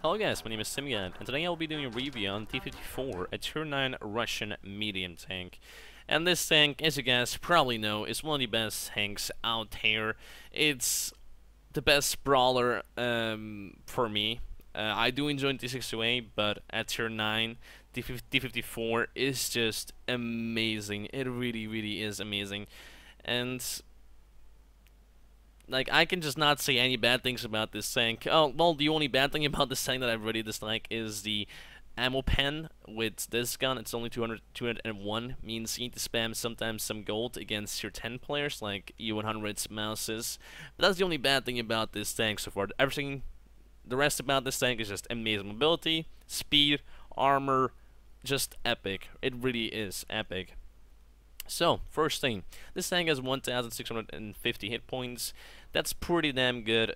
Hello guys, my name is TimGot, and today I'll be doing a review on T-54, a Tier 9 Russian medium tank. And this tank, as you guys probably know, is one of the best tanks out there. It's the best brawler for me. I do enjoy T-62A, but at Tier 9, T-54 is just amazing. It really, really is amazing. And like, I can just not say any bad things about this tank. Oh, well, the only bad thing about this tank that I really dislike is the ammo pen with this gun. It's only 201, means you need to spam sometimes some gold against your 10 players, like E100's mouses. But that's the only bad thing about this tank so far. Everything, the rest about this tank is just amazing. Mobility, speed, armor, just epic. It really is epic. So, first thing, this tank has 1,650 hit points. That's pretty damn good.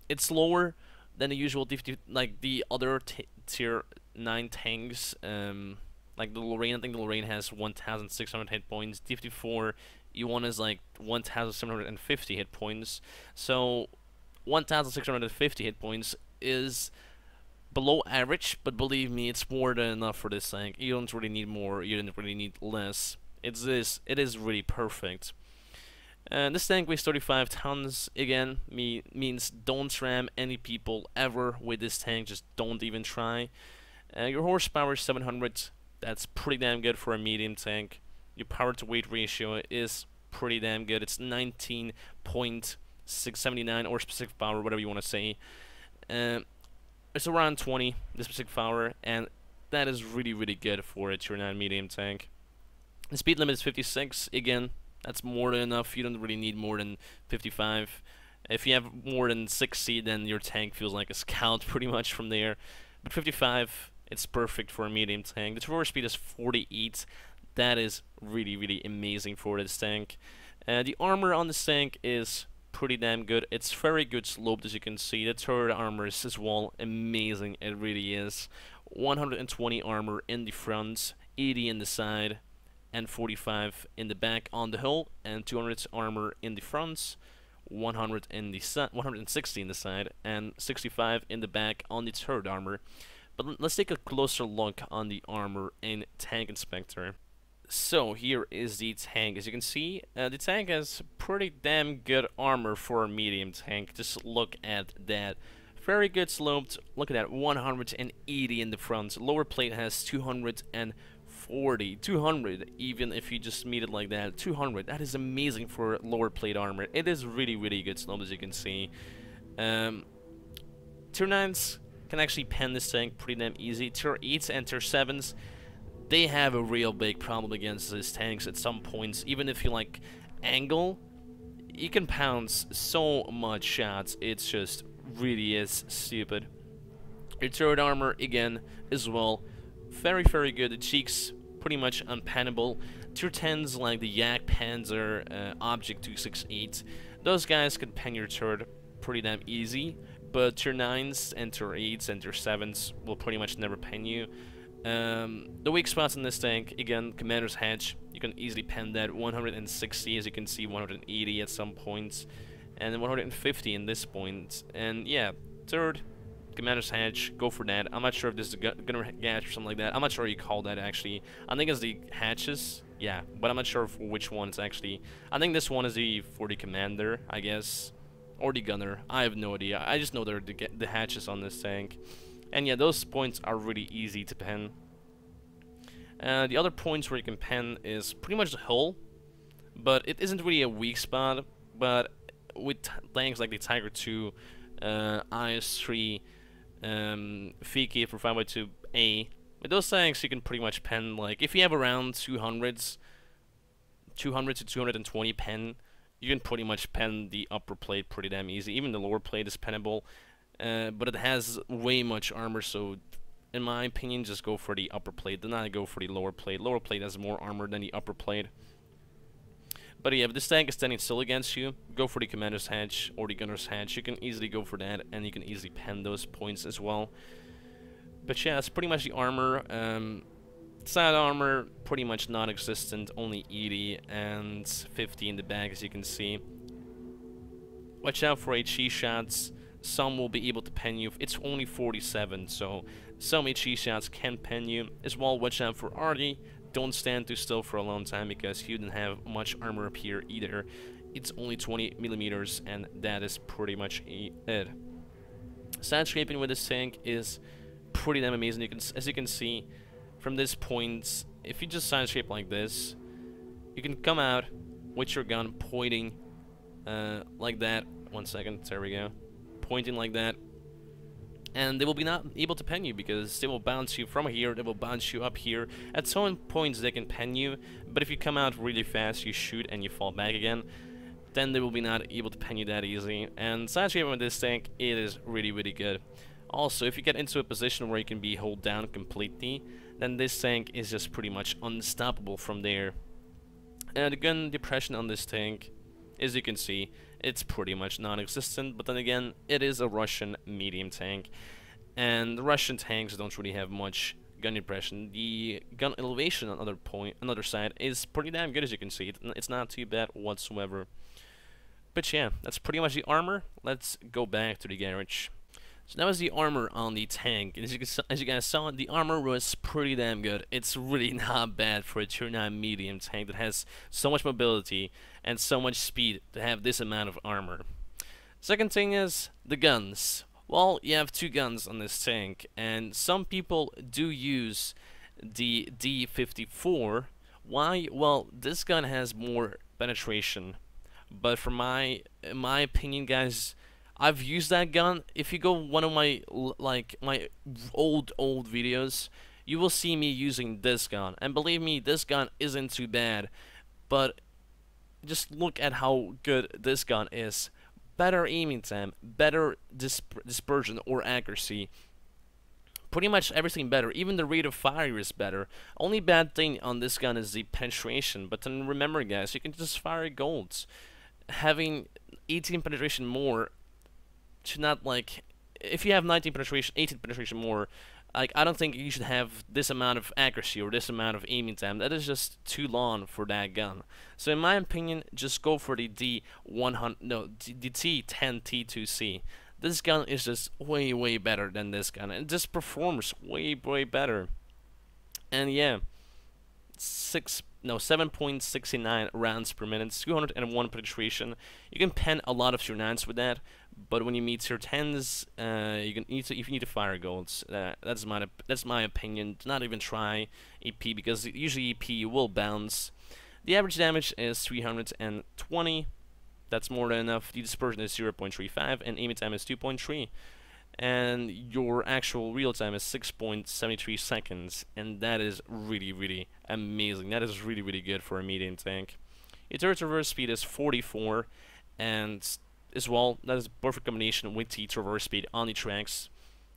It's lower than the usual like the other tier 9 tanks. Like the Lorraine, I think the Lorraine has 1,600 hit points. T-54 E1 is like 1,750 hit points. So, 1,650 hit points is below average, but believe me, it's more than enough for this tank. You don't really need more, you don't really need less. It is really perfect. This tank weighs 35 tons. Again, means don't ram any people ever with this tank. Just don't even try. Your horsepower is 700. That's pretty damn good for a medium tank. Your power to weight ratio is pretty damn good. It's 19.679 or specific power, whatever you want to say. It's around 20, the specific power, and that is really, really good for a Tier 9 medium tank. The speed limit is 56. Again, that's more than enough. You don't really need more than 55. If you have more than 60, then your tank feels like a scout pretty much from there. But 55, it's perfect for a medium tank. The traverse speed is 48. That is really, really amazing for this tank. The armor on this tank is pretty damn good. It's very good sloped, as you can see. The turret armor is as well amazing. It really is. 120 armor in the front, 80 in the side, and 45 in the back on the hull, and 200 armor in the front, 160 in the side, and 65 in the back on the turret armor. But let's take a closer look on the armor in Tank Inspector. So here is the tank. As you can see, the tank has pretty damn good armor for a medium tank. Just look at that. Very good sloped. Look at that, 180 in the front. Lower plate has 240, 200, even if you just meet it like that. 200. That is amazing for lower plate armor. It is really, really good sloped, as you can see. Tier 9s can actually pen this tank pretty damn easy. Tier 8s and Tier 7s, they have a real big problem against these tanks at some points. Even if you like angle, you can pounce so much shots. It's just really is stupid. Your turret armor again as well, very, very good. The cheeks pretty much unpennable. Tier 10s like the Yak Panzer, Object 268, those guys can pen your turret pretty damn easy. But Tier 9s and Tier 8s and Tier 7s will pretty much never pen you. The weak spots in this tank, again, Commander's Hatch, you can easily pen that. 160, as you can see, 180 at some points, and then 150 in this point. And yeah, third, Commander's Hatch, go for that. I'm not sure if this is a gunner hatch or something like that. I'm not sure how you call that actually. I think it's the hatches, yeah, but I'm not sure which one it's actually. I think this one is for the Commander, I guess, or the gunner. I have no idea. I just know they're the hatches on this tank. And yeah, those points are really easy to pen. The other points where you can pen is pretty much the hull, but it isn't really a weak spot. But with tanks like the Tiger II, IS-3, VK for 5x2A, with those tanks you can pretty much pen, like, if you have around 200 to 220 pen, you can pretty much pen the upper plate pretty damn easy. Even the lower plate is pennable. But it has way much armor, so in my opinion, just go for the upper plate. Do not go for the lower plate. Lower plate has more armor than the upper plate. But yeah, if this tank is standing still against you, go for the Commander's Hatch or the Gunner's Hatch. You can easily go for that, and you can easily pen those points as well. But yeah, it's pretty much the armor. Side armor, pretty much non-existent, only 80 and 50 in the back, as you can see. Watch out for HE shots. some will be able to pen you. It's only 47, so some HE shots can pen you. As well, watch out for Artie. Don't stand too still for a long time because he didn't have much armor up here either. It's only 20 millimeters, and that is pretty much it. Side scraping with this tank is pretty damn amazing. As you can see from this point, if you just side scrape like this, you can come out with your gun pointing like that. 1 second, there we go. Pointing like that. And they will be not able to pen you because they will bounce you from here, they will bounce you up here. At some points they can pen you, but if you come out really fast, you shoot and you fall back again, then they will be not able to pen you that easy. And side scraping with this tank, it is really, really good. Also, if you get into a position where you can be hold down completely, then this tank is just pretty much unstoppable from there. And the gun depression on this tank, as you can see, it's pretty much non-existent, but then again, it is a Russian medium tank, and the Russian tanks don't really have much gun depression. The gun elevation on another side is pretty damn good, as you can see. It's not too bad whatsoever. But yeah, that's pretty much the armor. Let's go back to the garage. So that was the armor on the tank, and as you guys saw, the armor was pretty damn good. It's really not bad for a tier 9 medium tank that has so much mobility and so much speed to have this amount of armor. Second thing is the guns. Well, you have 2 guns on this tank, and some people do use the T-54. Why? Well, this gun has more penetration, but from my opinion, guys, I've used that gun. If you go one of my my old videos, you will see me using this gun, and believe me, this gun isn't too bad. But just look at how good this gun is. Better aiming time, better dispersion or accuracy. Pretty much everything better. Even the rate of fire is better. Only bad thing on this gun is the penetration. But then remember, guys, you can just fire golds. Having 18 penetration more should not, like, if you have 19 penetration, 18 penetration more, like, I don't think you should have this amount of accuracy or this amount of aiming time. That is just too long for that gun. So in my opinion, just go for the the T10 T2C. This gun is just way better than this gun, and this performs way better. And yeah, 7.69 rounds per minute, 201 penetration. You can pen a lot of tier 9s with that, but when you meet tier 10s, you need to fire golds. That's my opinion. Do not even try EP, because usually EP will bounce. The average damage is 320. That's more than enough. The dispersion is 0.35, and aiming time is 2.3. And your actual real time is 6.73 seconds, and that is really amazing. That is really good for a medium tank. Your turret reverse speed is 44, and as well, that is a perfect combination with the traverse speed on the tracks.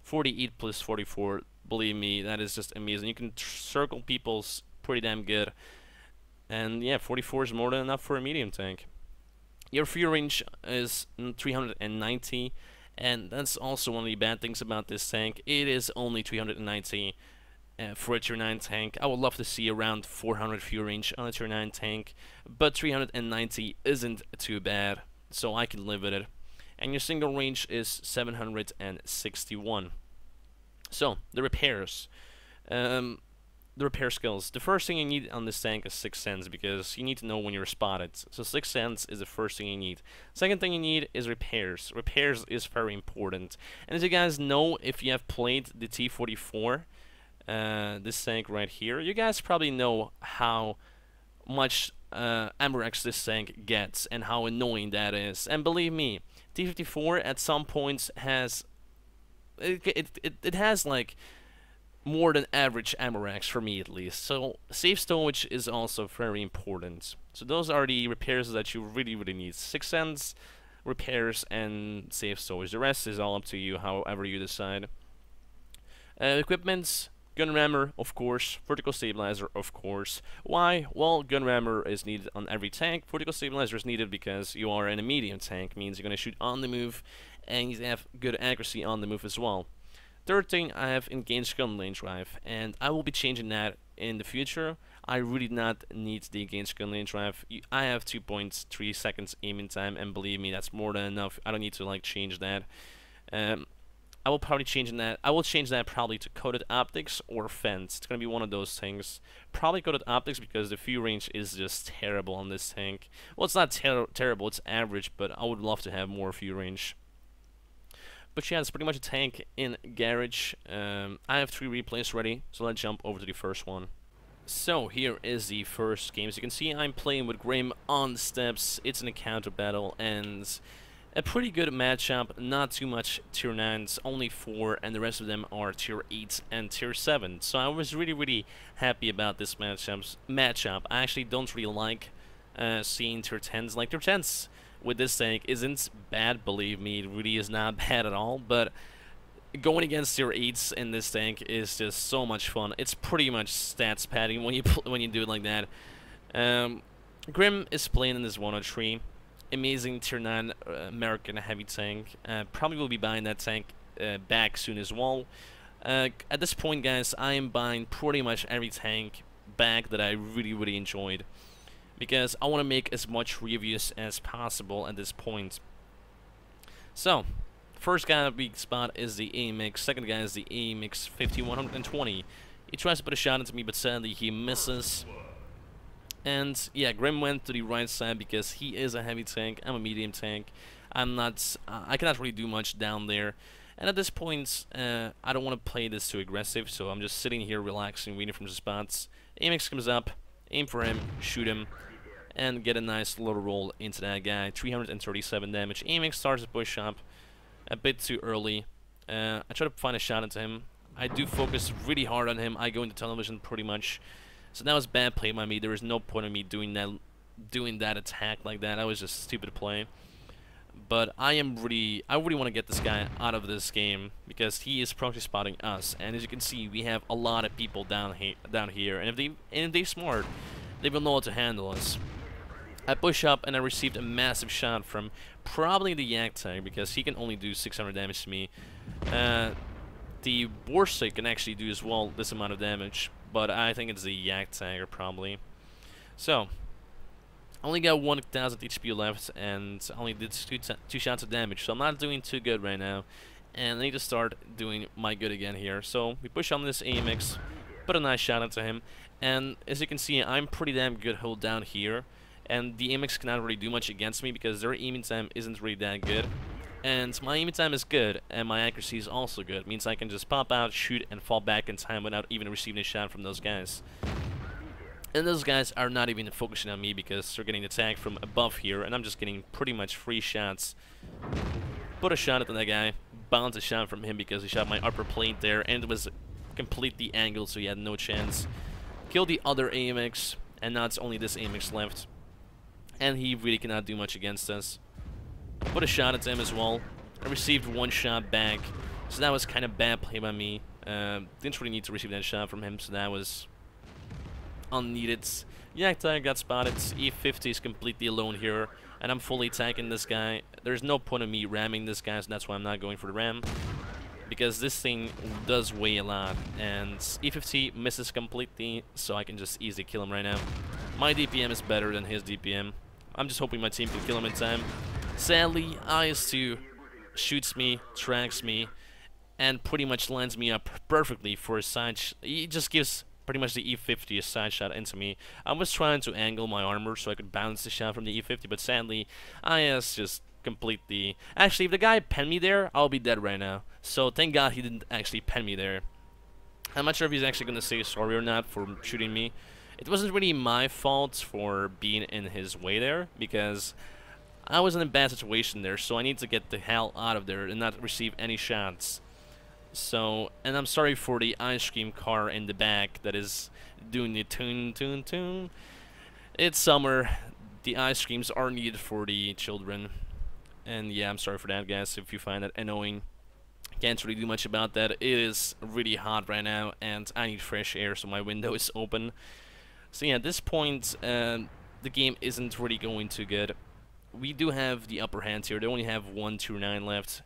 48 plus 44, believe me, that is just amazing. You can circle people's pretty damn good, and yeah, 44 is more than enough for a medium tank. Your fuel range is 390. And that's also one of the bad things about this tank. It is only 390 for a tier 9 tank. I would love to see around 400 fuel range on a tier 9 tank, but 390 isn't too bad, so I can live with it. And your single range is 761. So, the repairs. The repair skills. The first thing you need on this tank is 6th sense, because you need to know when you're spotted. So 6th sense is the first thing you need. Second thing you need is repairs. Repairs is very important. And as you guys know, if you have played the T-54, this tank right here, you guys probably know how much MRX this tank gets and how annoying that is. And believe me, T-54 at some points has it has like more than average ammo racks for me, at least. So safe stowage is also very important. So those are the repairs that you really need. 6th sense, repairs, and safe stowage. The rest is all up to you, however you decide. Equipments, gun rammer, of course. Vertical stabilizer, of course. Why? Well, gun rammer is needed on every tank. Vertical stabilizer is needed because you are in a medium tank. Means you're going to shoot on the move, and you have good accuracy on the move as well. Third thing, I have engaged gun lane drive, and I will be changing that in the future. I really do not need the engaged gun lane drive. I have 2.3 seconds aiming time, and believe me, that's more than enough. I don't need to like change that. Um, I will probably change that. I will change that probably to coated optics or fence. It's gonna be one of those things. Probably coated optics because the view range is just terrible on this tank. Well, it's not terrible. It's average, but I would love to have more view range. But yeah, it's pretty much a tank in garage. I have 3 replays ready, so let's jump over to the first one. So here is the first game. As you can see, I'm playing with Grim on the steps. It's an encounter battle and a pretty good matchup. Not too much tier 9s, only 4, and the rest of them are tier 8s and tier 7. So I was really happy about this matchup. I actually don't really like seeing tier 10s. Like tier 10s with this tank isn't bad, believe me, it really is not bad at all, but going against tier 8s in this tank is just so much fun. It's pretty much stats padding when you do it like that. Grim is playing in this 103. Amazing tier 9 American heavy tank. Probably will be buying that tank back soon as well. At this point, guys, I am buying pretty much every tank back that I really enjoyed, because I want to make as much reviews as possible at this point. So, first guy on the weak spot is the AMX. Second guy is the AMX 5120. He tries to put a shot into me, but sadly he misses. And yeah, Grim went to the right side because he is a heavy tank. I'm a medium tank. I cannot really do much down there. And at this point, I don't want to play this too aggressive, so I'm just sitting here relaxing, waiting for the spots. AMX comes up, aim for him, shoot him, and get a nice little roll into that guy. 337 damage. AMX starts to push up a bit too early. I try to find a shot into him. I do focus really hard on him. I go into television pretty much. So that was bad play by me. There was no point in me doing that attack like that. That was just stupid play. But I really want to get this guy out of this game because he is proxy spotting us. And as you can see, we have a lot of people down here. And if they're smart, they will know how to handle us. I push up and I received a massive shot from probably the Yak tag because he can only do 600 damage to me. The Borsig can actually do as well this amount of damage, but I think it's the Yak tagger probably. So, I only got 1000 HP left and I only did two shots of damage, so I'm not doing too good right now. And I need to start doing my good again here. So, we push on this AMX, put a nice shot into him, and as you can see, I'm pretty damn good hold down here. And the AMX cannot really do much against me because their aiming time isn't really that good. And my aiming time is good, and my accuracy is also good. It means I can just pop out, shoot, and fall back in time without even receiving a shot from those guys. And those guys are not even focusing on me because they're getting attacked from above here, and I'm just getting pretty much free shots. Put a shot at that guy, bounce a shot from him because he shot my upper plate there, and it was completely angled, so he had no chance. Kill the other AMX, and now it's only this AMX left. And he really cannot do much against us. Put a shot at him as well. I received one shot back, so that was kind of bad play by me. Didn't really need to receive that shot from him, so that was unneeded. Yak tag got spotted. E50 is completely alone here, and I'm fully attacking this guy. There's no point in me ramming this guy, so that's why I'm not going for the ram, because this thing does weigh a lot, and E50 misses completely, so I can just easily kill him right now. My DPM is better than his DPM. I'm just hoping my team can kill him in time. Sadly, IS2 shoots me, tracks me, and pretty much lines me up perfectly for a side he just gives pretty much the E50 a side shot into me. I was trying to angle my armor so I could bounce the shot from the E50, but sadly, IS just completely... Actually, if the guy penned me there, I'll be dead right now. So thank God he didn't actually pen me there. I'm not sure if he's actually going to say sorry or not for shooting me. It wasn't really my fault for being in his way there, because I was in a bad situation there, so I need to get the hell out of there and not receive any shots. So, and I'm sorry for the ice cream car in the back that is doing the tune. It's summer. The ice creams are needed for the children. And yeah, I'm sorry for that, guys, if you find that annoying. Can't really do much about that. It is really hot right now, and I need fresh air, so my window is open. So yeah, at this point, the game isn't really going too good. We do have the upper hand here. They only have 1 tier 9 left,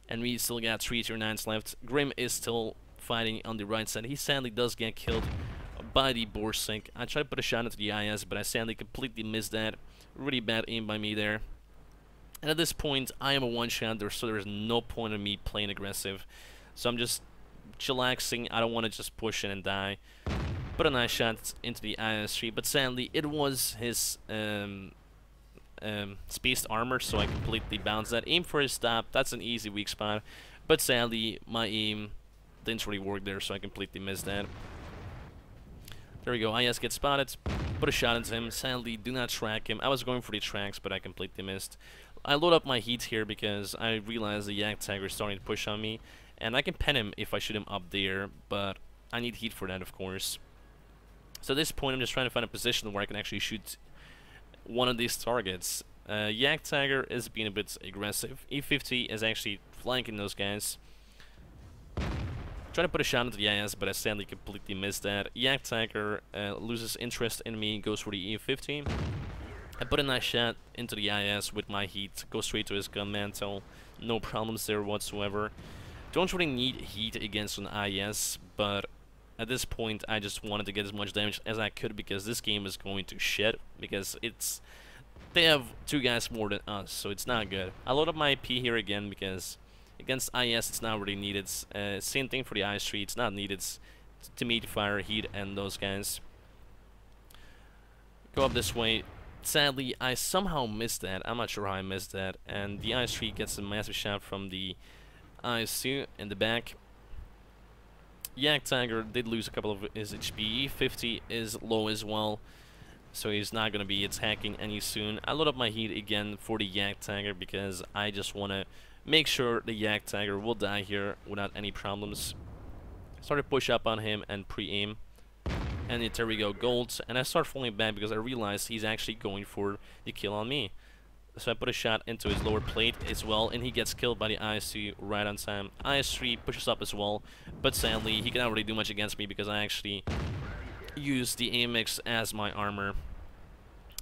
and we still got 3 tier 9s left. Grim is still fighting on the right side. He sadly does get killed by the Borsig. I tried to put a shot into the IS, but I sadly completely missed that. Really bad aim by me there. And at this point, I am a one-shot, so there's no point in me playing aggressive. So I'm just chillaxing. I don't want to just push in and die. Put a nice shot into the IS-3, but sadly, it was his spaced armor, so I completely bounced that. Aim for his stop, that's an easy weak spot. But sadly, my aim didn't really work there, so I completely missed that. There we go, IS gets spotted, put a shot into him. Sadly, do not track him. I was going for the tracks, but I completely missed. I load up my heat here because I realized the Yak Tiger is starting to push on me. And I can pen him if I shoot him up there, but I need heat for that, of course. So at this point, I'm just trying to find a position where I can actually shoot one of these targets. Yak Tiger is being a bit aggressive. E50 is actually flanking those guys. Trying to put a shot into the IS, but I sadly completely missed that. Yak Tiger loses interest in me, goes for the E50. I put a nice shot into the IS with my heat, go straight to his gun mantle. No problems there whatsoever. Don't really need heat against an IS, but at this point I just wanted to get as much damage as I could because this game is going to shit, because they have 2 guys more than us, so it's not good. I load up my P here again because against IS it's not really needed. Same thing for the IS-3, it's not needed to meet fire, heat, and those guys. Go up this way. Sadly, I somehow missed that. I'm not sure how I missed that, and the IS-3 gets a massive shot from the IS-2 in the back. Yak Tiger did lose a couple of his HP. E50 is low as well, so he's not going to be attacking any soon. I load up my heat again for the Yak Tiger because I just want to make sure the Yak Tiger will die here without any problems. Start to push up on him and pre-aim. And there we go, gold. And I start falling back because I realized he's actually going for the kill on me. So I put a shot into his lower plate as well, and he gets killed by the IS-2 right on time. IS-3 pushes up as well, but sadly he cannot really do much against me because I actually used the AMX as my armor.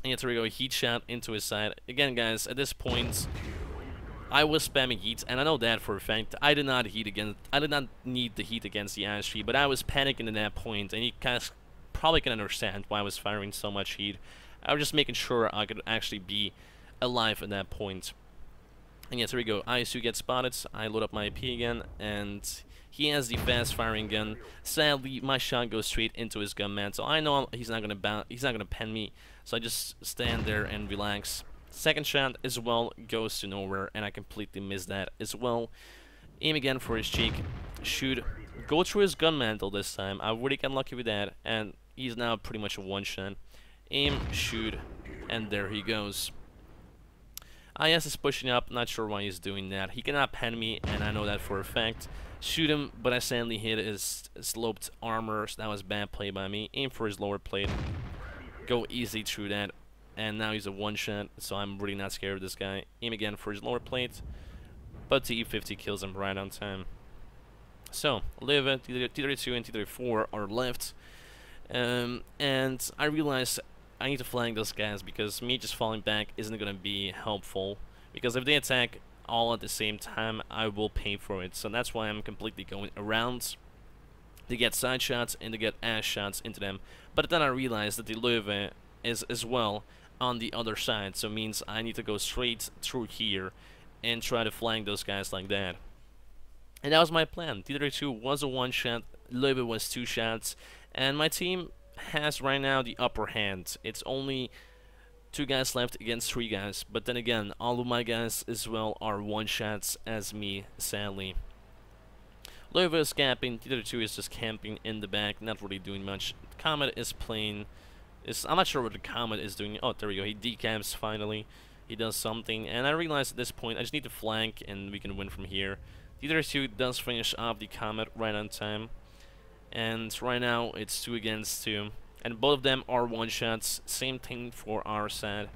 And there we go, heat shot into his side. Again, guys, at this point I was spamming heat, and I know that for a fact. I did not need the heat against the IS-3, but I was panicking at that point, and you guys probably can understand why I was firing so much heat. I was just making sure I could actually be alive at that point. And yes, here we go. IS-2 gets spotted. I load up my AP again, and he has the fast firing gun. Sadly, my shot goes straight into his gun mantle. I know he's not gonna pen me, so I just stand there and relax. Second shot as well goes to nowhere, and I completely missed that as well. Aim again for his cheek, shoot, go through his gun mantle this time. I really got lucky with that, and he's now pretty much a one-shot. Aim, shoot, and there he goes. IS is pushing up, not sure why he's doing that. He cannot pen me, and I know that for a fact. Shoot him, but I sadly hit his sloped armor, so that was bad play by me. Aim for his lower plate, go easy through that, and now he's a one-shot, so I'm really not scared of this guy. Aim again for his lower plate, but the E50 kills him right on time. So, Live, T-32 and T-34 are left, and I realized I need to flank those guys because me just falling back isn't going to be helpful, because if they attack all at the same time, I will pay for it. So that's why I'm completely going around to get side shots and to get ass shots into them. But then I realized that the Löwe is as well on the other side, so it means I need to go straight through here and try to flank those guys like that. And that was my plan. T-32 was a one-shot, Löwe was 2 shots, and my team has right now the upper hand. It's only 2 guys left against 3 guys, but then again, all of my guys as well are one-shots as me, sadly. Löwe is camping, T-32 is just camping in the back, not really doing much. Comet is playing, I'm not sure what the Comet is doing. Oh, there we go, he decamps finally. He does something, and I realize at this point I just need to flank and we can win from here. T-32 does finish off the Comet right on time. And right now it's 2 against 2, and both of them are one-shots. Same thing for our side.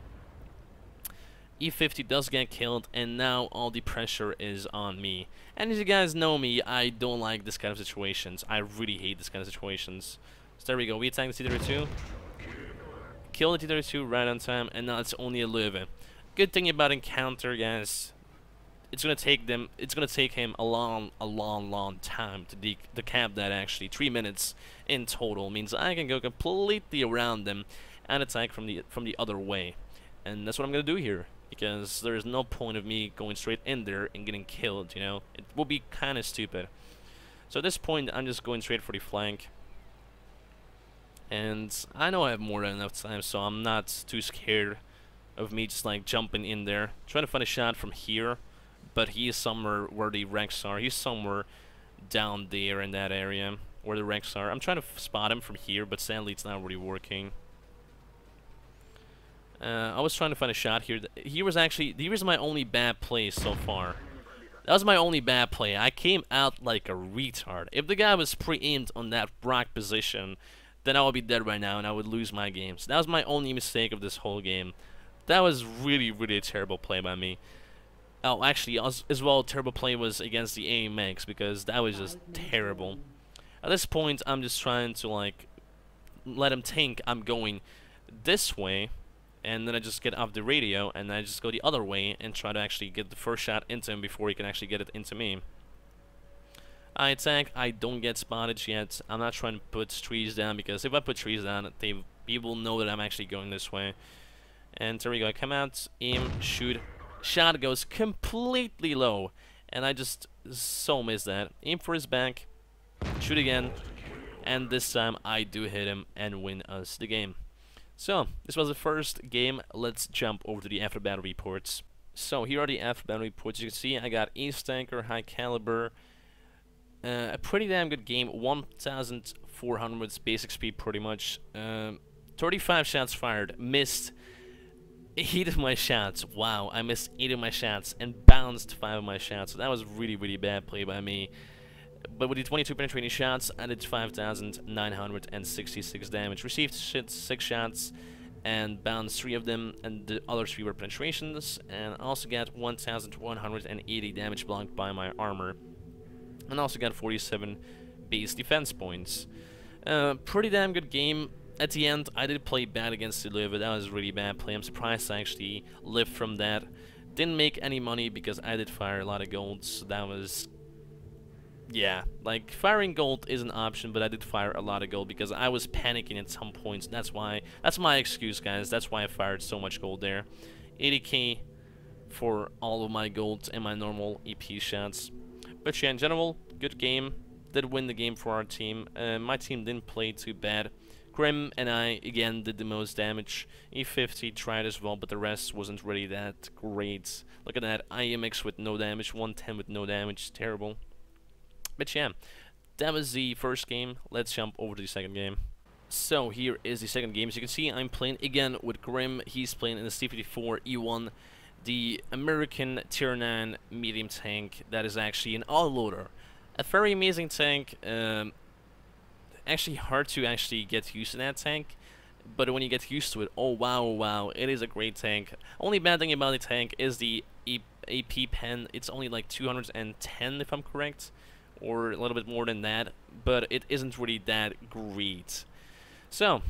E50 does get killed, and now all the pressure is on me. And as you guys know me, I don't like this kind of situations. I really hate this kind of situations. So there we go, we attack the T-32, kill the T-32 right on time, and now it's only a Löwe. Good thing about encounter, guys, it's gonna take him a long time to decap that. Actually 3 minutes in total means I can go completely around them and attack from the other way, and that's what I'm gonna do here. because there is no point of me going straight in there and getting killed, you know? It will be kind of stupid. So at this point, I'm just going straight for the flank. And I know I have more than enough time, so I'm not too scared of me just like jumping in there. Trying to find a shot from here, but he is somewhere where the wrecks are. He's somewhere down there in that area where the wrecks are. I'm trying to spot him from here, but sadly it's not really working. I was trying to find a shot here. He was my only bad play so far. That was my only bad play. I came out like a retard. If the guy was pre-aimed on that rock position, then I would be dead right now and I would lose my games. That was my only mistake of this whole game. That was really, really a terrible play by me. Oh, actually, as well, a terrible play was against the AMX, because that was just terrible. At this point, I'm just trying to, like, let him think I'm going this way, and then I just get off the radio, and I just go the other way, and try to actually get the first shot into him before he can actually get it into me. I attack, I don't get spotted yet. I'm not trying to put trees down, because if I put trees down, people know that I'm actually going this way. And there we go, I come out, aim, shoot. Shot goes completely low, and I just so miss that. Aim for his back, shoot again, and this time I do hit him and win us the game. So, this was the first game. Let's jump over to the after battle reports. So, here are the after battle reports. You can see I got Ace Tanker, High Caliber, a pretty damn good game, 1,400 basic speed pretty much, 35 shots fired, missed 8 of my shots. Wow, I missed 8 of my shots and bounced 5 of my shots. So that was really, really bad play by me. But with the 22 penetrating shots, I did 5,966 damage. Received 6 shots and bounced 3 of them, and the other 3 were penetrations. And I also got 1,180 damage blocked by my armor. And also got 47 base defense points. Pretty damn good game. At the end, I did play bad against Deliver. That was a really bad play. I'm surprised I actually lived from that. Didn't make any money because I did fire a lot of gold, so that was... yeah, like, firing gold is an option, but I did fire a lot of gold because I was panicking at some points. That's why... that's my excuse, guys. That's why I fired so much gold there. 80k for all of my gold and my normal EP shots. But yeah, in general, good game. Did win the game for our team. My team didn't play too bad. Grim and I, again, did the most damage. E50 tried as well, but the rest wasn't really that great. Look at that, IMX with no damage, 110 with no damage, terrible. But yeah, that was the first game. Let's jump over to the second game. So here is the second game. As you can see, I'm playing again with Grim. He's playing in the T-54 E1, the American Tier 9 medium tank that is actually an autoloader. A very amazing tank. Actually hard to actually get used to that tank, but when you get used to it, oh wow, it is a great tank. Only bad thing about the tank is the AP pen. It's only like 210 if I'm correct, or a little bit more than that, but it isn't really that great. So,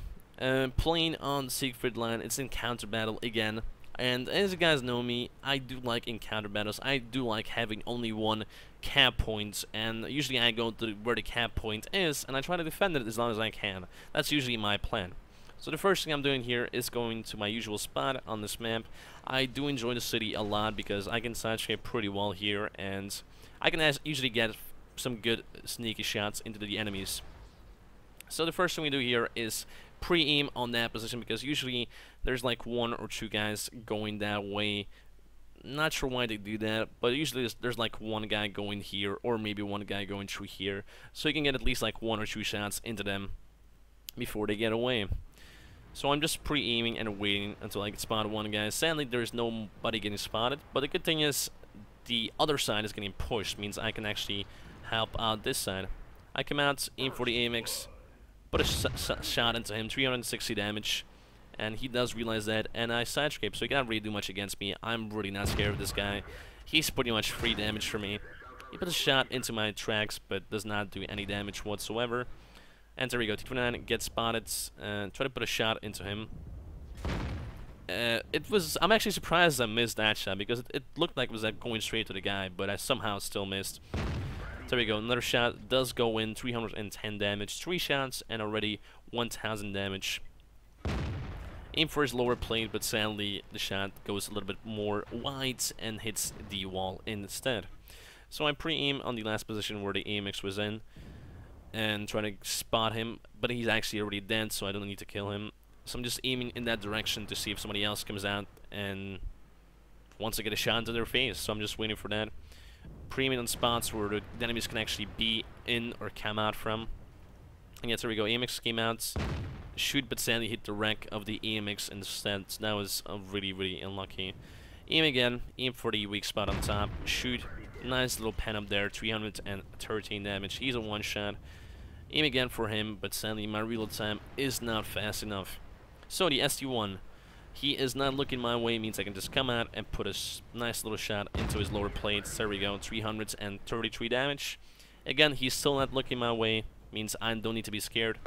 playing on Siegfried line, it's encounter battle again. And as you guys know me, I do like encounter battles. I do like having only one cap point, and usually I go to where the cap point is, and I try to defend it as long as I can. That's usually my plan. So the first thing I'm doing here is going to my usual spot on this map. I do enjoy the city a lot because I can side-shape pretty well here, and I can usually get some good sneaky shots into the enemies. So the first thing we do here is pre-aim on that position, because usually there's like 1 or 2 guys going that way. Not sure why they do that, but usually there's like 1 guy going here, or maybe 1 guy going through here, so you can get at least like 1 or 2 shots into them before they get away. So I'm just pre-aiming and waiting until I can spot 1 guy. Sadly, there's nobody getting spotted, but the good thing is the other side is getting pushed, means I can actually help out this side. I come out, aim for the AMX, put a shot into him, 360 damage, and he does realize that, and I side-scrape, so he can't really do much against me. I'm really not scared of this guy. He's pretty much free damage for me. He put a shot into my tracks, but does not do any damage whatsoever. And there we go, T-29 gets spotted, try to put a shot into him. I'm actually surprised I missed that shot, because it looked like it was going straight to the guy, but I somehow still missed. There we go, another shot does go in, 310 damage, 3 shots, and already 1,000 damage. Aim for his lower plate, but sadly the shot goes a little bit more wide and hits the wall instead. So I pre-aim on the last position where the AMX was in, and try to spot him, but he's actually already dead, so I don't need to kill him. So I'm just aiming in that direction to see if somebody else comes out and wants to get a shot into their face, so I'm just waiting for that. Pre-aiming on spots where the enemies can actually be in or come out from. And yes, there we go, AMX came out, shoot, but sadly hit the wreck of the AMX instead. So that was really, really unlucky. Aim again, aim for the weak spot on top, shoot, nice little pen up there, 313 damage, he's a one-shot. Aim again for him, but sadly my reload time is not fast enough. So the ST1, he is not looking my way, means I can just come out and put a nice little shot into his lower plates. There we go, 333 damage. Again, he's still not looking my way, means I don't need to be scared.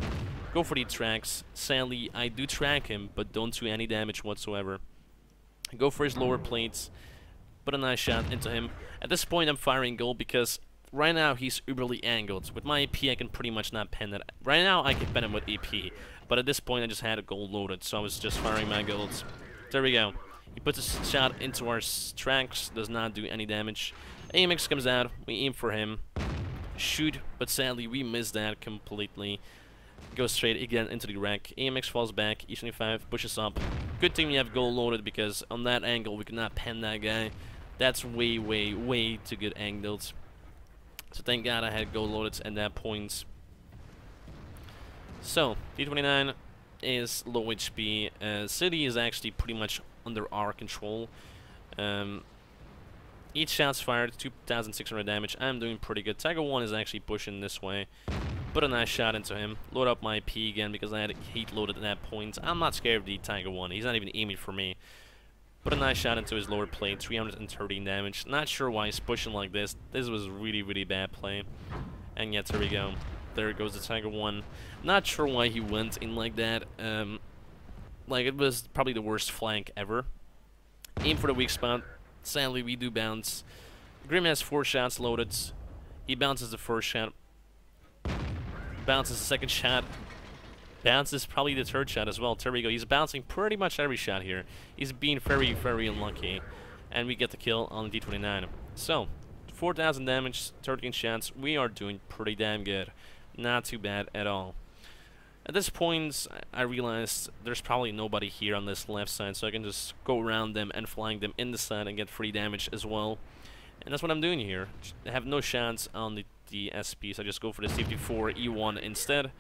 Go for the tracks. Sadly, I do track him, but don't do any damage whatsoever. Go for his lower plates, put a nice shot into him. At this point, I'm firing gold because right now he's uberly angled. With my AP, I can pretty much not pen that. Right now, I can pen him with AP, but at this point, I just had a gold loaded, so I was just firing my golds. There we go. He puts a shot into our tracks, does not do any damage. AMX comes out, we aim for him. Shoot, but sadly, we missed that completely. Goes straight again into the wreck. AMX falls back, E75 pushes up. Good thing we have gold loaded because on that angle we could not pen that guy. That's way, way, way too good angled. So thank God I had gold loaded at that point. So, T29 is low HP. City is actually pretty much under our control. Each shot's fired, 2,600 damage. I'm doing pretty good. Tiger 1 is actually pushing this way. Put a nice shot into him. Load up my P again because I had heat loaded at that point. I'm not scared of the Tiger 1. He's not even aiming for me. Put a nice shot into his lower plate. 313 damage. Not sure why he's pushing like this. This was really, really bad play. And yet, there we go. There goes the Tiger 1. Not sure why he went in like that. Like, it was probably the worst flank ever. Aim for the weak spot. Sadly, we do bounce. Grim has 4 shots loaded. He bounces the first shot. Bounces the second shot. Bounces probably the third shot as well. There we go. He's bouncing pretty much every shot here. He's being very, very unlucky. And we get the kill on the D29. So, 4,000 damage, 13 shots. We are doing pretty damn good. Not too bad at all. At this point, I realized there's probably nobody here on this left side, so I can just go around them and flying them in the side and get free damage as well. And that's what I'm doing here. I have no shots on the SP, so I just go for the T-54 E1 instead.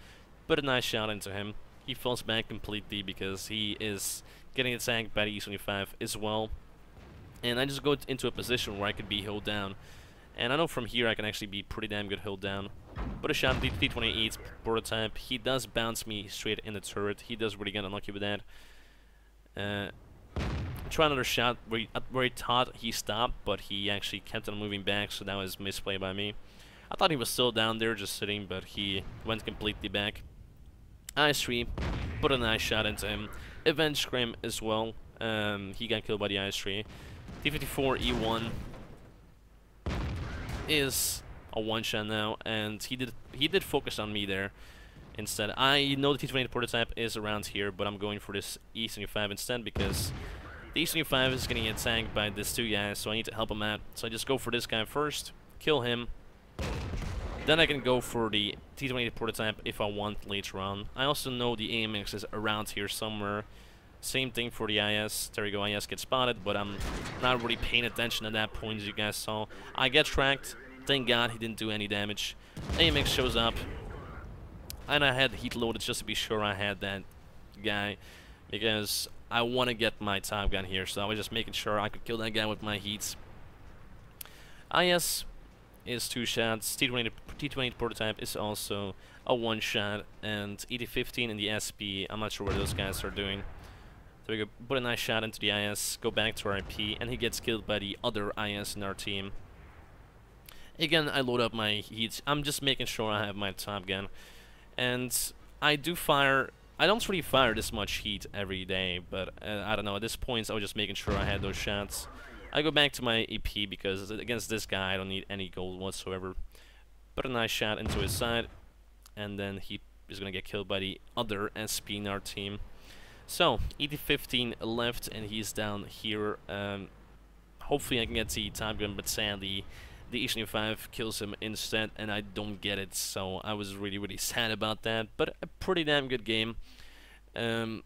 Put a nice shot into him. He falls back completely because he is getting attacked by the E75 as well. And I just go into a position where I could be held down. And I know from here I can actually be pretty damn good held down. Put a shot at the T-28 prototype. He does bounce me straight in the turret. He does really get unlucky with that. Try another shot where he thought he stopped, but he actually kept on moving back, so that was misplay by me. I thought he was still down there just sitting, but he went completely back. IS-3, put a nice shot into him. Event Scrim as well. He got killed by the IS-3. T-54 E1 is a one-shot now, and he did focus on me there instead. I know the T-28 prototype is around here, but I'm going for this E75 instead because the E75 is getting attacked by these two guys, so I need to help him out. So I just go for this guy first, kill him. Then I can go for the T-28 prototype if I want later on. I also know the AMX is around here somewhere. Same thing for the IS. There we go, IS gets spotted, but I'm not really paying attention at that point, as you guys saw. I get tracked. Thank God he didn't do any damage. AMX shows up. And I had heat loaded just to be sure I had that guy, because I want to get my Top Gun here, so I was just making sure I could kill that guy with my heats. IS is 2 shots. T-28 prototype is also a 1-shot, and ET-15 and the SP, I'm not sure what those guys are doing. So we go put a nice shot into the IS, go back to our IP, and he gets killed by the other IS in our team. Again, I load up my heats. I'm just making sure I have my Top Gun. And I do fire. I don't really fire this much heat every day, but I don't know. At this point, I was just making sure I had those shots. I go back to my EP because against this guy, I don't need any gold whatsoever. Put a nice shot into his side, and then he is going to get killed by the other SP in our team. So, ET-15 left, and he's down here. Hopefully I can get the time gun, but sadly, the HN5 kills him instead, and I don't get it, so I was really sad about that, but a pretty damn good game. 5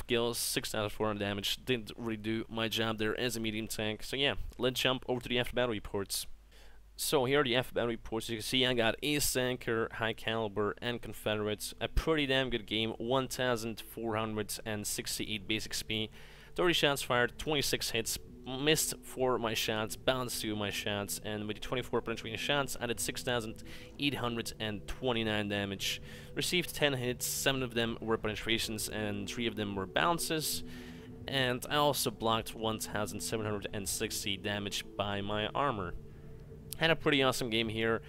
kills, 6,400 damage, didn't really do my job there as a medium tank, so yeah, let's jump over to the after battle reports. So here are the after battle reports. As you can see, I got Ace Tanker, High Caliber, and Confederates. A pretty damn good game, 1,468 basic XP, 30 shots fired, 26 hits, missed 4 of my shots, bounced 2 of my shots, and with the 24 penetrating shots, I did 6,829 damage. Received 10 hits, 7 of them were penetrations, and 3 of them were bounces. And I also blocked 1,760 damage by my armor. Had a pretty awesome game here.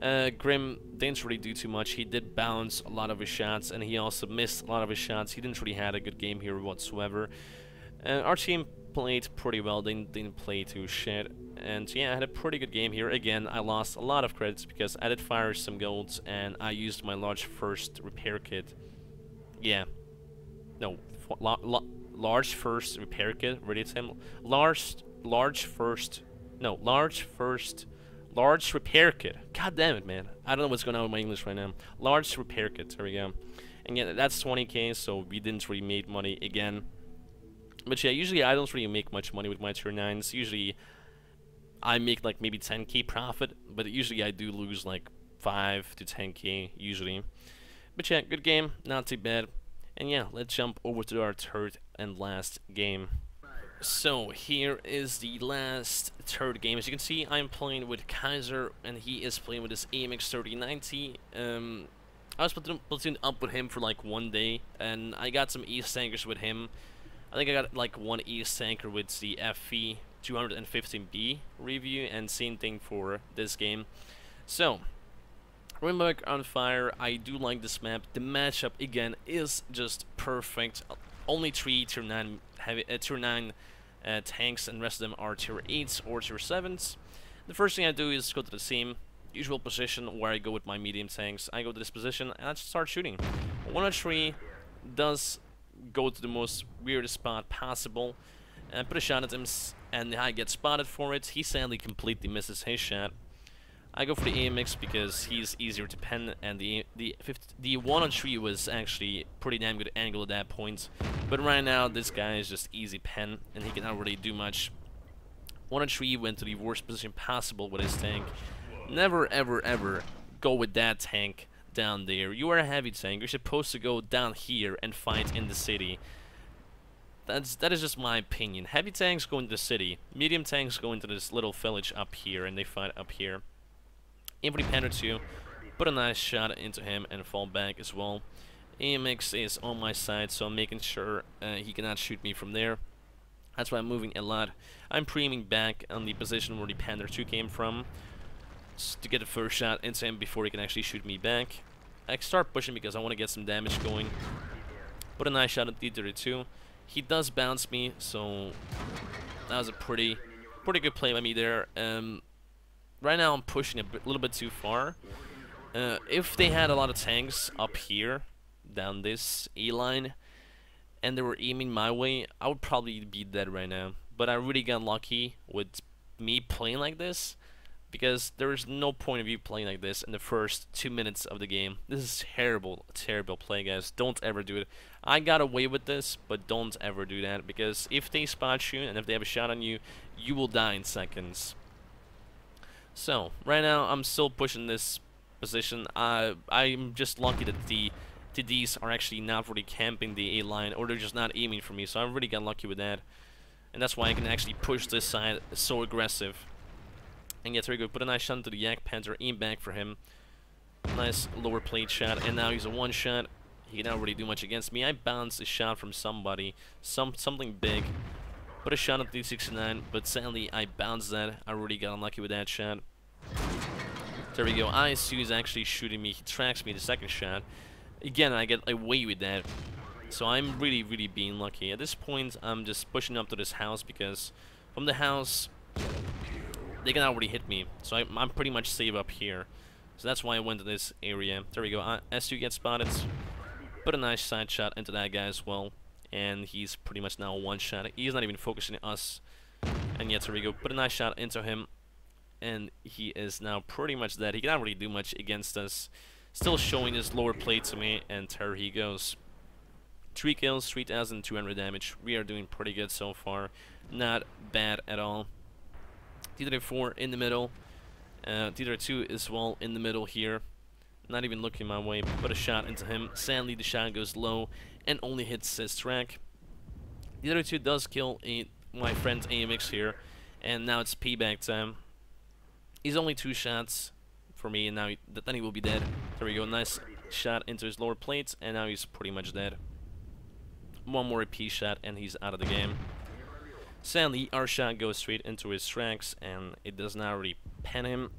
Grim didn't really do too much. He did bounce a lot of his shots, and he also missed a lot of his shots. He didn't really have a good game here whatsoever. Our team played pretty well. They didn't play too shit. And yeah, I had a pretty good game here. Again, I lost a lot of credits because I did fire some golds, and I used my large first repair kit. Yeah. No, large first repair kit. Ready, Tim? Large repair kit. God damn it, man. I don't know what's going on with my English right now. Large repair kit. There we go. And yeah, that's 20k, so we didn't really make money again. But yeah, usually I don't really make much money with my tier 9s. Usually I make like maybe 10k profit, but usually I do lose like 5 to 10k usually. But yeah, good game, not too bad. And yeah, let's jump over to our third and last game. So here is the last third game. As you can see, I'm playing with Kaiser, and he is playing with his AMX 3090. I was platooned up with him for like 1 day, and I got some East tankers with him. I think I got like 1 East tanker with the FE 215B review, and same thing for this game. So, Rimburg on fire. I do like this map. The matchup again is just perfect. Only 3 tier 9 heavy tier 9 tanks, and the rest of them are tier 8s or tier 7s. The first thing I do is go to the same usual position where I go with my medium tanks. I go to this position and I just start shooting. 103 does go to the most weirdest spot possible and put a shot at him, and I get spotted for it. He sadly completely misses his shot. I go for the AMX because he's easier to pen, and the 103 was actually pretty damn good angle at that point. But right now, this guy is just easy pen, and he cannot really do much. 103 went to the worst position possible with his tank. Never, ever go with that tank down there. You are a heavy tank. You're supposed to go down here and fight in the city. That is just my opinion. Heavy tanks go into the city. Medium tanks go into this little village up here, and they fight up here. Aim for the Panther 2, put a nice shot into him and fall back as well. AMX is on my side, so I'm making sure he cannot shoot me from there. That's why I'm moving a lot. I'm pre-aiming back on the position where the Panther 2 came from to get the first shot into him before he can actually shoot me back. I start pushing because I want to get some damage going. Put a nice shot at T-32. He does bounce me, so that was a pretty good play by me there. Right now I'm pushing a little bit too far. If they had a lot of tanks up here, down this A-line, and they were aiming my way, I would probably be dead right now. But I really got lucky with me playing like this, because there is no point of you playing like this in the first 2 minutes of the game. This is terrible play, guys. Don't ever do it. I got away with this, but don't ever do that, because if they spot you and if they have a shot on you, you will die in seconds. So, right now, I'm still pushing this position. I'm just lucky that the TDs are actually not really camping the A-line, or they're just not aiming for me, so I really got lucky with that. And that's why I can actually push this side so aggressive. And yeah, very good. Put a nice shot into the Yak Panther, aim back for him. Nice lower plate shot, and now he's a one-shot. He cannot really do much against me. I bounced a shot from somebody, something big. Put a shot at the 69, but sadly I bounced that. I really got unlucky with that shot. There we go. ASUS is actually shooting me. He tracks me the second shot. Again, I get away with that. So I'm really being lucky. At this point, I'm just pushing up to this house because from the house, they can already hit me. So I'm pretty much safe up here. So that's why I went to this area. There we go. ASUS gets spotted. Put a nice side shot into that guy as well, and he's pretty much now one shot. He's not even focusing on us, and yet here we go. Put a nice shot into him, and he is now pretty much dead. He cannot really do much against us. Still showing his lower plate to me, and there he goes. 3 kills, 3,200 damage. We are doing pretty good so far. Not bad at all. T-54 in the middle. T-32 as well in the middle here. Not even looking my way. Put a shot into him. Sadly, the shot goes low and only hits his track. T-32 does kill my friend AMX here, and now it's payback time. He's only 2 shots for me, and now then he will be dead. There we go. Nice shot into his lower plates, and now he's pretty much dead. One more AP shot, and he's out of the game. Sadly, our shot goes straight into his tracks, and it does not really pen him.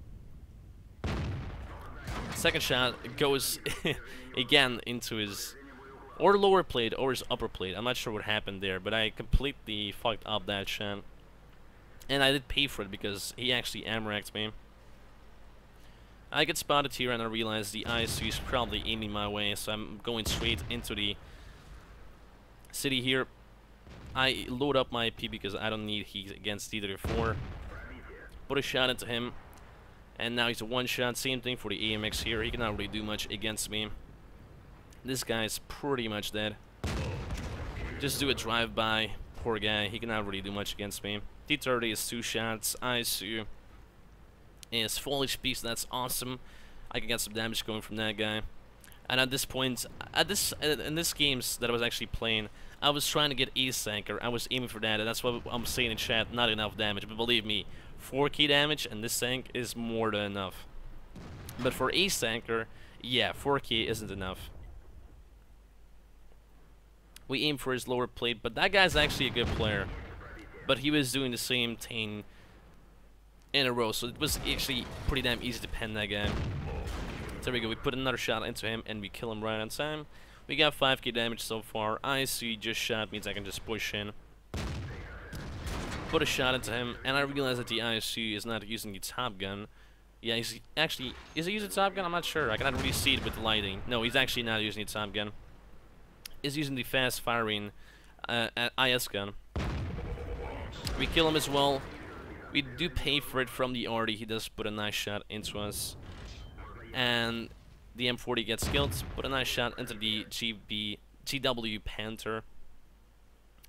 Second shot goes again into his or lower plate or his upper plate. I'm not sure what happened there, but I completely fucked up that shot. And I did pay for it because he actually amracked me. I get spotted here and I realize the ASUS is probably aiming my way, so I'm going straight into the city here. I load up my AP because I don't need heat against T-34. Put a shot into him, and now he's a one shot. Same thing for the AMX here. He cannot really do much against me. This guy's pretty much dead. Just do a drive-by. Poor guy. He cannot really do much against me. T-30 is 2 shots. ASU is full HP, so that's awesome. I can get some damage going from that guy. And at this point, in this games that I was actually playing, I was trying to get Ace Anchor. I was aiming for that, and that's what I'm saying in chat. Not enough damage, but believe me, 4k damage and this tank is more than enough. But for Ace Anchor, yeah, 4k isn't enough. We aim for his lower plate, but that guy's actually a good player. But he was doing the same thing in a row, so it was actually pretty damn easy to pen that guy. There we go, we put another shot into him and we kill him right on time. We got 5k damage so far. IC just shot means I can just push in. Put a shot into him, and I realize that the ISU is not using the top gun. Yeah, he's actually... Is he using the top gun? I'm not sure. I cannot really see it with the lighting. No, he's actually not using the top gun. He's using the fast-firing IS gun. We kill him as well. We do pay for it from the RD. He does put a nice shot into us. And the M40 gets killed. Put a nice shot into the GW Panther.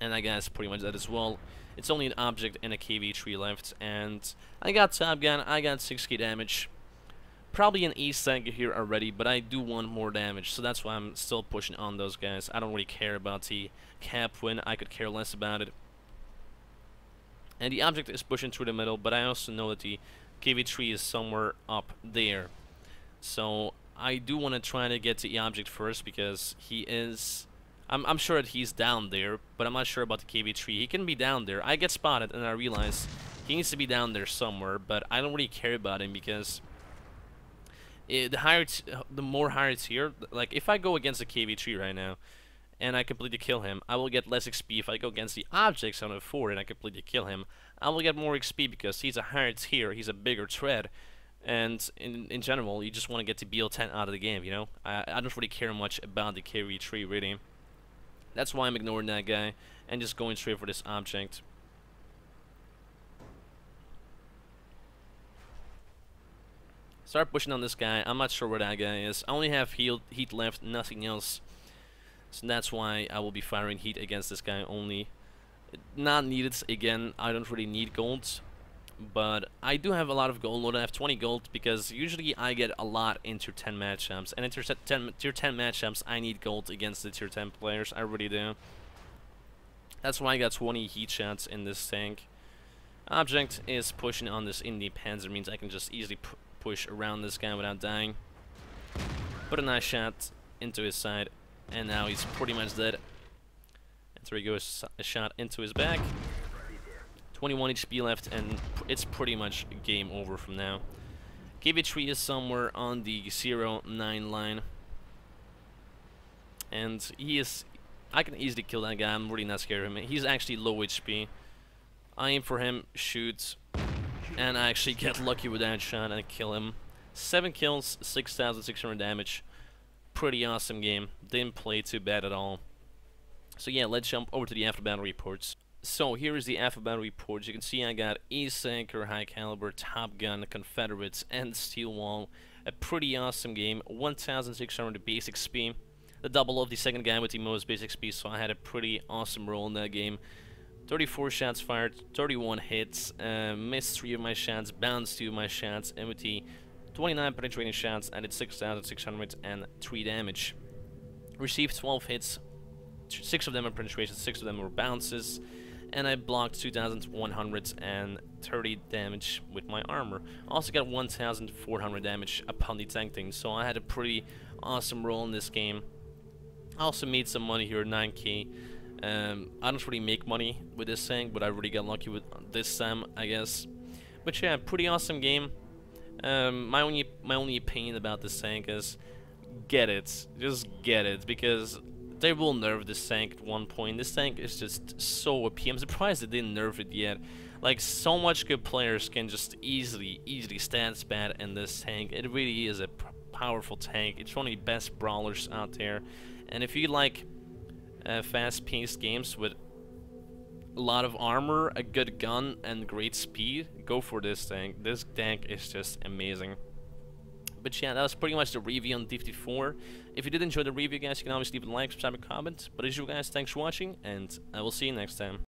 And that guy's pretty much dead as well. It's only an object and a KV-3 left. And I got Top Gun. I got 6k damage. Probably an Ace Tanker here already, but I do want more damage. So that's why I'm still pushing on those guys. I don't really care about the cap win. I could care less about it. And the object is pushing through the middle, but I also know that the KV-3 is somewhere up there. So I do want to try to get to the object first because he is... I'm sure that he's down there, but I'm not sure about the KV-3. He can be down there. I get spotted and I realize he needs to be down there somewhere, but I don't really care about him because the more higher it's here, like if I go against the KV-3 right now and I completely kill him, I will get less XP. If I go against the objects on a 4 and I completely kill him, I will get more XP because he's a higher tier, he's a bigger threat. And in general, you just want to get to BL10 out of the game, you know? I don't really care much about the KV-3 really. That's why I'm ignoring that guy and just going straight for this object. Start pushing on this guy. I'm not sure where that guy is. I only have heat left, nothing else. So that's why I will be firing heat against this guy only. Not needed, again, I don't really need gold. But I do have a lot of gold. I have 20 gold because usually I get a lot in tier 10 matchups. And in tier 10 matchups, I need gold against the tier 10 players. I really do. That's why I got 20 heat shots in this tank. Object is pushing on this Indie Panzer. Means I can just easily push around this guy without dying. Put a nice shot into his side. And now he's pretty much dead. And there he goes, a shot into his back. 21 HP left, and it's pretty much game over from now. KV-3 is somewhere on the 0-9 line. And he is... I can easily kill that guy. I'm really not scared of him. He's actually low HP. I aim for him, shoot, and I actually get lucky with that shot and kill him. 7 kills, 6,600 damage. pretty awesome game. Didn't play too bad at all. So yeah, let's jump over to the after battle reports. So here is the after battle reports. You can see I got East Anchor, High Caliber, Top Gun, Confederates, and Steel Wall. A pretty awesome game. 1,600 basic XP. The double of the second guy with the most basic XP, so I had a pretty awesome roll in that game. 34 shots fired, 31 hits, missed 3 of my shots, bounced 2 of my shots, and with the 29 penetrating shots, I did 6,603 damage. Received 12 hits, 6 of them were penetrations, 6 of them were bounces, and I blocked 2,130 damage with my armor. Also got 1,400 damage upon the tank thing, so I had a pretty awesome roll in this game. I also made some money here, 9k. I don't really make money with this thing, but I really got lucky with this time, I guess. But yeah, pretty awesome game. My only opinion about this tank is get it, just get it, because they will nerf this tank at one point. This tank is just so OP. I'm surprised they didn't nerf it yet. Like, so much good players can just easily stat spat in this tank. It really is a powerful tank. It's one of the best brawlers out there. And if you like fast-paced games with a lot of armor, a good gun, and great speed, go for this tank. This tank is just amazing. But yeah, that was pretty much the review on T-54. If you did enjoy the review, guys, you can always leave a like, subscribe, and comment. But as usual, guys, thanks for watching, and I will see you next time.